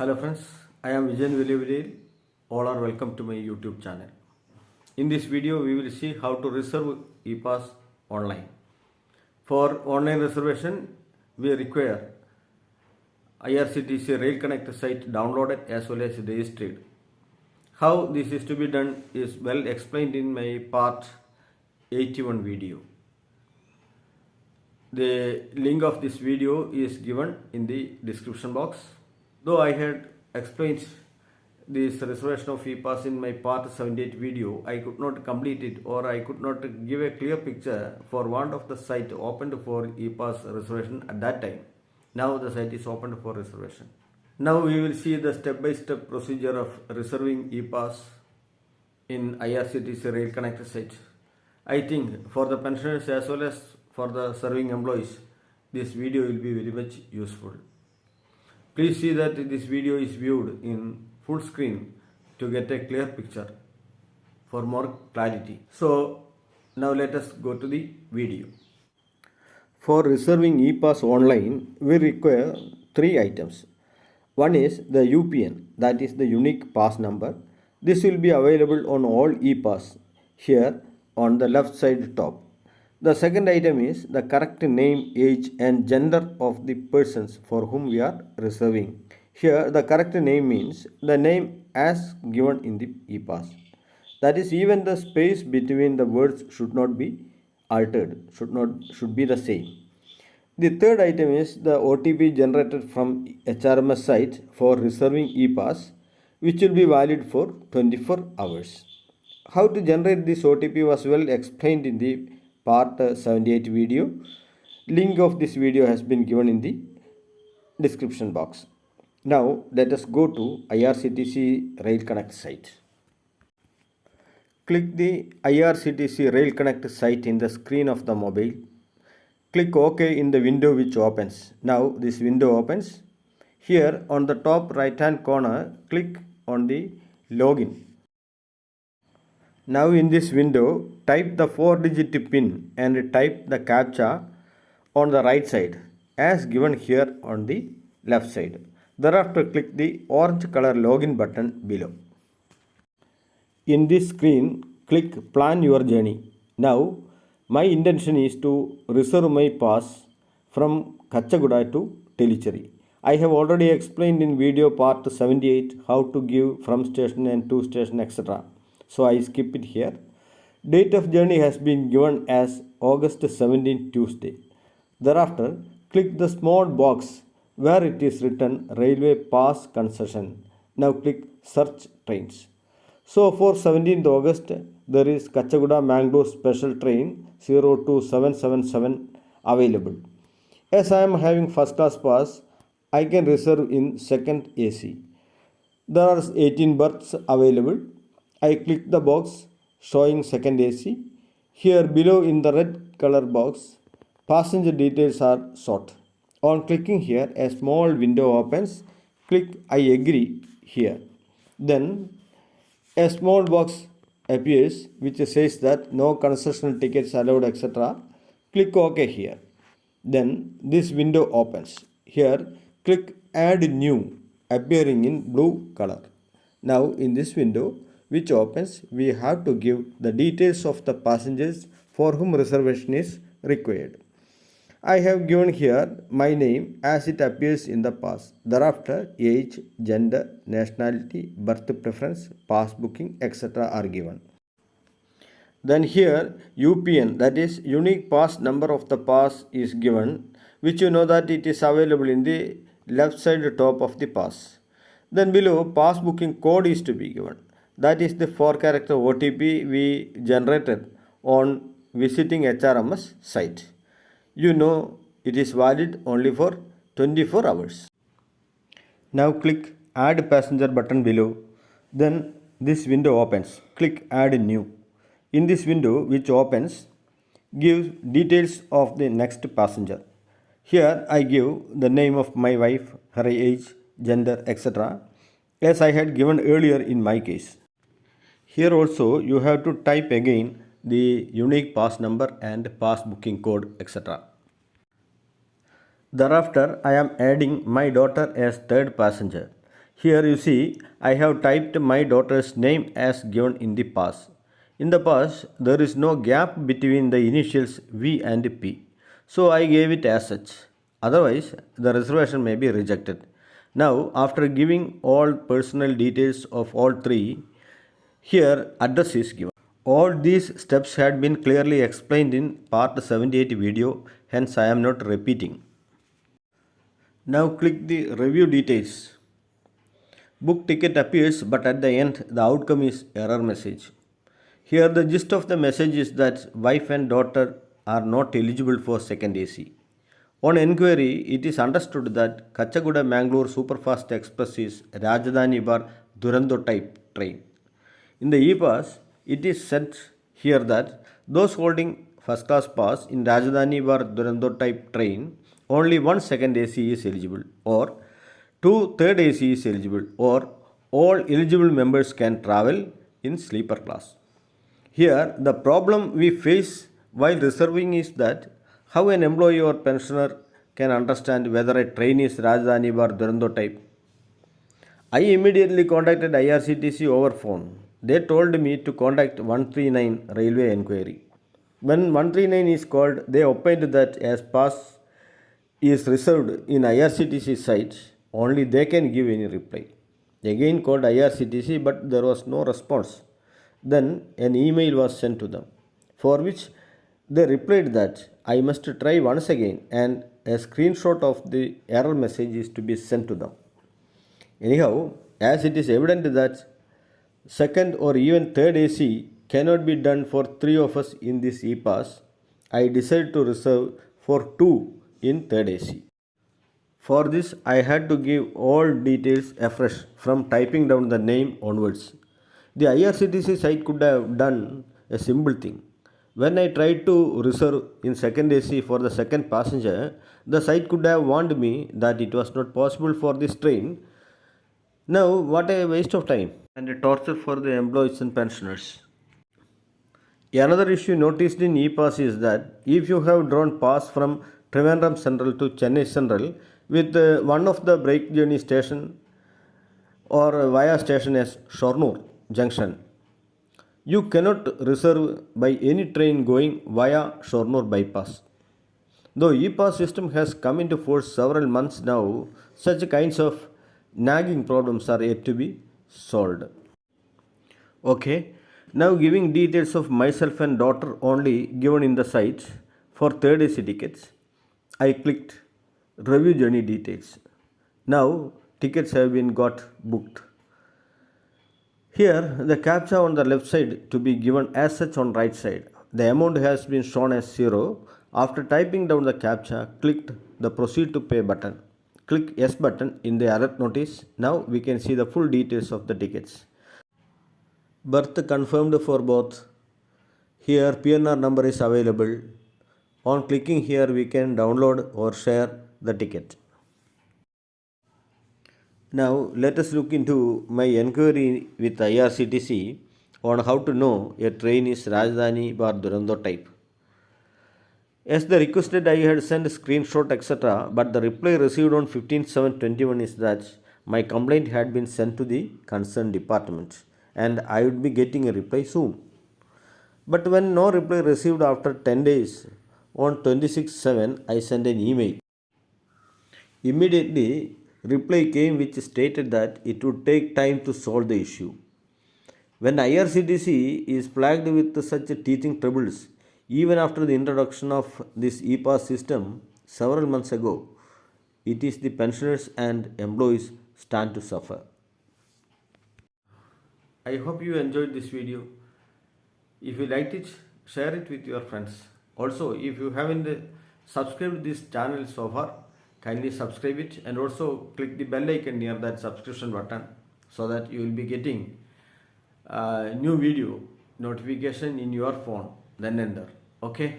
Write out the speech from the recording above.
Hello friends, I am Vijayan Velivil. All are welcome to my YouTube channel. In this video, we will see how to reserve e-pass online. For online reservation, we require IRCTC Rail Connect site downloaded as well as registered. How this is to be done is well explained in my part 81 video. The link of this video is given in the description box. Though I had explained this reservation of e-pass in my part 78 video, I could not complete it, or I could not give a clear picture for want of the site opened for e-pass reservation at that time. Now the site is opened for reservation. Now we will see the step-by-step procedure of reserving e-pass in IRCTC Rail Connect site. I think for the pensioners as well as for the serving employees, this video will be very much useful. Please see that this video is viewed in full screen to get a clear picture for more clarity. So now let us go to the video. For reserving e-pass online, we require three items. One is the UPN, that is the unique pass number. This will be available on all e-pass here on the left side top. The second item is the correct name, age and gender of the persons for whom we are reserving. Here the correct name means the name as given in the e-pass. That is, even the space between the words should not be altered, should be the same. The third item is the OTP generated from HRMS site for reserving e-pass, which will be valid for 24 hours. How to generate this OTP was well explained in the part 78 video. Link of this video has been given in the description box. Now let us go to IRCTC Rail Connect site. Click the IRCTC Rail Connect site in the screen of the mobile. Click OK in the window which opens. Now this window opens. Here on the top right hand corner, click on the login. Now in this window, type the 4-digit PIN and type the CAPTCHA on the right side as given here on the left side. Thereafter click the orange color login button below. In this screen, click Plan Your Journey. Now my intention is to reserve my pass from Kachaguda to Tellicherry. I have already explained in video part 78 how to give from station and to station etc. So I skip it here. Date of journey has been given as August 17 Tuesday. Thereafter, click the small box where it is written Railway Pass Concession. Now click Search Trains. So for 17th August, there is Kachaguda Mangalore Special Train 02777 available. As I am having first class pass, I can reserve in second AC. There are 18 berths available. I click the box showing second AC. Here below in the red color box, passenger details are sought. On clicking here, a small window opens. Click I agree here. Then a small box appears which says that no concessional tickets allowed etc. Click OK here. Then this window opens. Here click Add New appearing in blue color. Now in this window which opens, we have to give the details of the passengers for whom reservation is required. I have given here my name as it appears in the pass. Thereafter, age, gender, nationality, birth preference, pass booking, etc. are given. Then here UPN, that is unique pass number of the pass is given, which you know that it is available in the left side top of the pass. Then below pass booking code is to be given. That is the 4-character OTP we generated on visiting HRMS site. You know it is valid only for 24 hours. Now click Add Passenger button below. Then this window opens. Click Add New. In this window which opens, give details of the next passenger. Here I give the name of my wife, her age, gender, etc. as I had given earlier in my case. Here also you have to type again the unique pass number and pass booking code etc. Thereafter I am adding my daughter as third passenger. Here you see, I have typed my daughter's name as given in the past. In the past, there is no gap between the initials V and P, so I gave it as such. Otherwise, the reservation may be rejected. Now, after giving all personal details of all three, here address is given. All these steps had been clearly explained in part 78 video, hence I am not repeating. Now click the review details. Book ticket appears, but at the end the outcome is error message. Here the gist of the message is that wife and daughter are not eligible for second AC. On enquiry, it is understood that Kachaguda Mangalore Superfast Express is Rajdhani bar Durando type train. In the e-pass, it is said here that those holding first class pass in Rajdhani bar Durando type train, only one second AC is eligible, or two third AC is eligible, or all eligible members can travel in sleeper class. Here, the problem we face while reserving is that how an employee or pensioner can understand whether a train is Rajdhani or Durando type. I immediately contacted IRCTC over phone. They told me to contact 139 Railway Enquiry. When 139 is called, they opined that as pass is reserved in IRCTC site, only they can give any reply. Again called IRCTC, but there was no response. Then an email was sent to them, for which they replied that I must try once again, and a screenshot of the error message is to be sent to them. Anyhow, as it is evident that second or even third AC cannot be done for three of us in this e-pass, I decided to reserve for two in third AC. For this, I had to give all details afresh from typing down the name onwards. The IRCTC site could have done a simple thing. When I tried to reserve in second AC for the second passenger, the site could have warned me that it was not possible for this train. Now, what a waste of time and a torture for the employees and pensioners. Another issue noticed in e-pass is that if you have drawn pass from Trivandrum Central to Chennai Central with one of the break journey station or via station as Shornur Junction, you cannot reserve by any train going via Shornur bypass. Though e-pass system has come into force several months now, such kinds of nagging problems are yet to be solved. Okay, now giving details of myself and daughter only given in the site for third AC tickets, I clicked review journey details. Now tickets have been got booked. Here the captcha on the left side to be given as such on right side. The amount has been shown as 0. After typing down the captcha, clicked the proceed to pay button. Click yes button in the alert notice. Now we can see the full details of the tickets. Berth confirmed for both. Here PNR number is available. On clicking here we can download or share the ticket. Now let us look into my enquiry with IRCTC on how to know a train is Rajdhani or Durando type. As the requested, I had sent screenshot etc. But the reply received on 15/7/21 is that my complaint had been sent to the concerned department and I would be getting a reply soon. But when no reply received after 10 days, on 26/7 I sent an email. Immediately, reply came which stated that it would take time to solve the issue. When IRCTC is plagued with such teething troubles, even after the introduction of this e-pass system several months ago, it is the pensioners and employees stand to suffer. I hope you enjoyed this video. If you liked it, share it with your friends. Also, if you haven't subscribed this channel so far, kindly subscribe it and also click the bell icon near that subscription button so that you will be getting new video notification in your phone then and there. Okay.